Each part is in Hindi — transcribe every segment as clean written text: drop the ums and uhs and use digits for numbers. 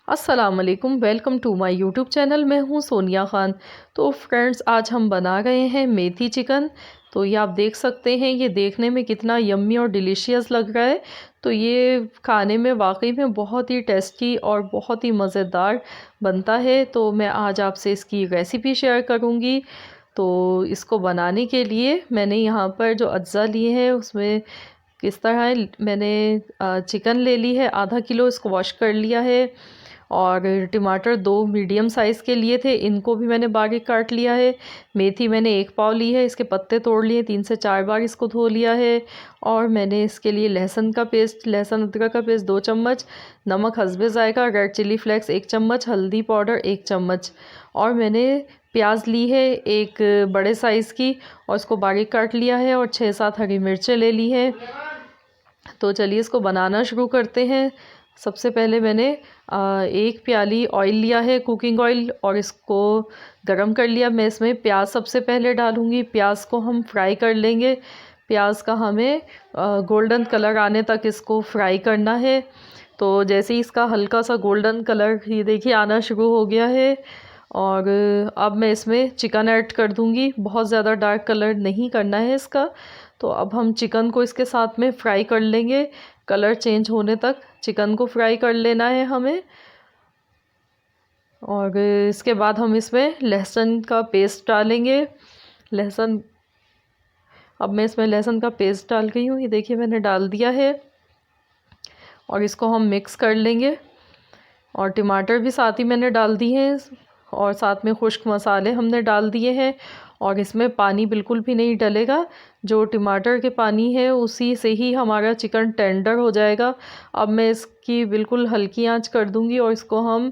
अस्सलाम वालेकुम, welcome to my YouTube channel. मैं हूं सोनिया ख़ान। तो फ्रेंड्स, आज हम बना रहे हैं मेथी चिकन। तो ये आप देख सकते हैं, ये देखने में कितना यम्मी और डिलीशियस लग रहा है। तो ये खाने में वाकई में बहुत ही टेस्टी और बहुत ही मज़ेदार बनता है। तो मैं आज आपसे इसकी रेसिपी शेयर करूंगी। तो इसको बनाने के लिए मैंने यहाँ पर जो अज्जा लिए हैं उसमें किस तरह है, मैंने चिकन ले ली है आधा किलो, इसको वॉश कर लिया है। और टमाटर 2 मीडियम साइज़ के लिए थे, इनको भी मैंने बारीक काट लिया है। मेथी मैंने 1 पाव ली है, इसके पत्ते तोड़ लिए, 3 से 4 बार इसको धो लिया है। और मैंने इसके लिए लहसुन का पेस्ट, लहसुन अदरक का पेस्ट 2 चम्मच, नमक हस्बे ज़ायका, रेड चिली फ्लेक्स 1 चम्मच, हल्दी पाउडर 1 चम्मच। और मैंने प्याज ली है एक बड़े साइज़ की और इसको बारीक काट लिया है। और 6-7 हरी मिर्चें ले ली है। तो चलिए इसको बनाना शुरू करते हैं। सबसे पहले मैंने 1 प्याली ऑयल लिया है, कुकिंग ऑयल, और इसको गरम कर लिया। मैं इसमें प्याज सबसे पहले डालूँगी। प्याज को हम फ्राई कर लेंगे। प्याज का हमें गोल्डन कलर आने तक इसको फ्राई करना है। तो जैसे ही इसका हल्का सा गोल्डन कलर, ये देखिए, आना शुरू हो गया है। और अब मैं इसमें चिकन ऐड कर दूँगी। बहुत ज़्यादा डार्क कलर नहीं करना है इसका। तो अब हम चिकन को इसके साथ में फ्राई कर लेंगे। कलर चेंज होने तक चिकन को फ्राई कर लेना है हमें। और इसके बाद हम इसमें लहसुन का पेस्ट डालेंगे। लहसुन, अब मैं इसमें लहसुन का पेस्ट डाल गई हूँ, ये देखिए मैंने डाल दिया है। और इसको हम मिक्स कर लेंगे। और टमाटर भी साथ ही मैंने डाल दिए हैं, और साथ में खुश्क मसाले हमने डाल दिए हैं। और इसमें पानी बिल्कुल भी नहीं डलेगा, जो टमाटर के पानी है उसी से ही हमारा चिकन टेंडर हो जाएगा। अब मैं इसकी बिल्कुल हल्की आंच कर दूंगी और इसको हम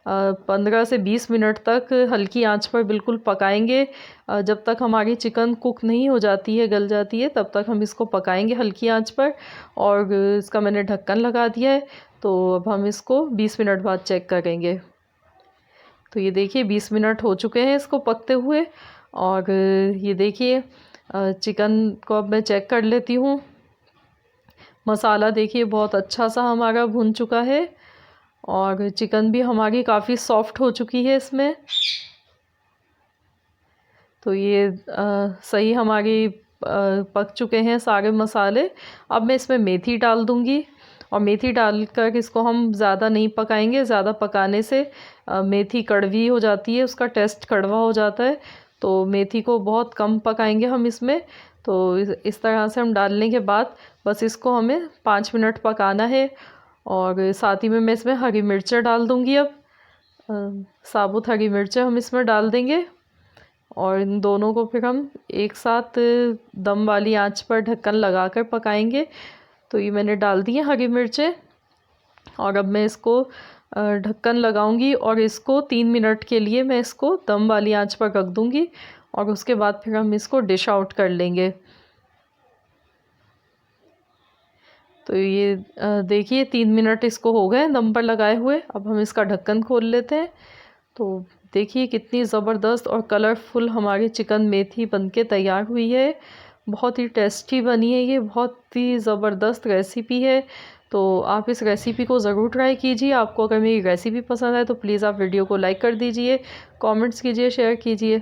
15 से 20 मिनट तक हल्की आंच पर बिल्कुल पकाएंगे। जब तक हमारी चिकन कुक नहीं हो जाती है, गल जाती है, तब तक हम इसको पकाएंगे हल्की आंच पर। और इसका मैंने ढक्कन लगा दिया है। तो अब हम इसको 20 मिनट बाद चेक करेंगे। तो ये देखिए 20 मिनट हो चुके हैं इसको पकते हुए। और ये देखिए चिकन को अब मैं चेक कर लेती हूँ। मसाला देखिए बहुत अच्छा सा हमारा भुन चुका है। और चिकन भी हमारी काफ़ी सॉफ्ट हो चुकी है इसमें। तो ये सही हमारी पक चुके हैं सारे मसाले। अब मैं इसमें मेथी डाल दूँगी। और मेथी डालकर इसको हम ज़्यादा नहीं पकाएंगे। ज़्यादा पकाने से मेथी कड़वी हो जाती है, उसका टेस्ट कड़वा हो जाता है। तो मेथी को बहुत कम पकाएंगे हम इसमें। तो इस तरह से हम डालने के बाद बस इसको हमें 5 मिनट पकाना है। और साथ ही में मैं इसमें हरी मिर्चें डाल दूँगी। अब साबुत हरी मिर्चें हम इसमें डाल देंगे। और इन दोनों को फिर हम एक साथ दम वाली आंच पर ढक्कन लगाकर पकाएंगे। तो ये मैंने डाल दी है हरी मिर्चें। और अब मैं इसको ढक्कन लगाऊंगी और इसको 3 मिनट के लिए मैं इसको दम वाली आंच पर रख दूंगी। और उसके बाद फिर हम इसको डिश आउट कर लेंगे। तो ये देखिए 3 मिनट इसको हो गए दम पर लगाए हुए। अब हम इसका ढक्कन खोल लेते हैं। तो देखिए कितनी ज़बरदस्त और कलरफुल हमारी चिकन मेथी बनके तैयार हुई है। बहुत ही टेस्टी बनी है, ये बहुत ही ज़बरदस्त रेसिपी है। तो आप इस रेसिपी को ज़रूर ट्राई कीजिए। आपको अगर मेरी रेसिपी पसंद आए तो प्लीज़ आप वीडियो को लाइक कर दीजिए, कमेंट्स कीजिए, शेयर कीजिए।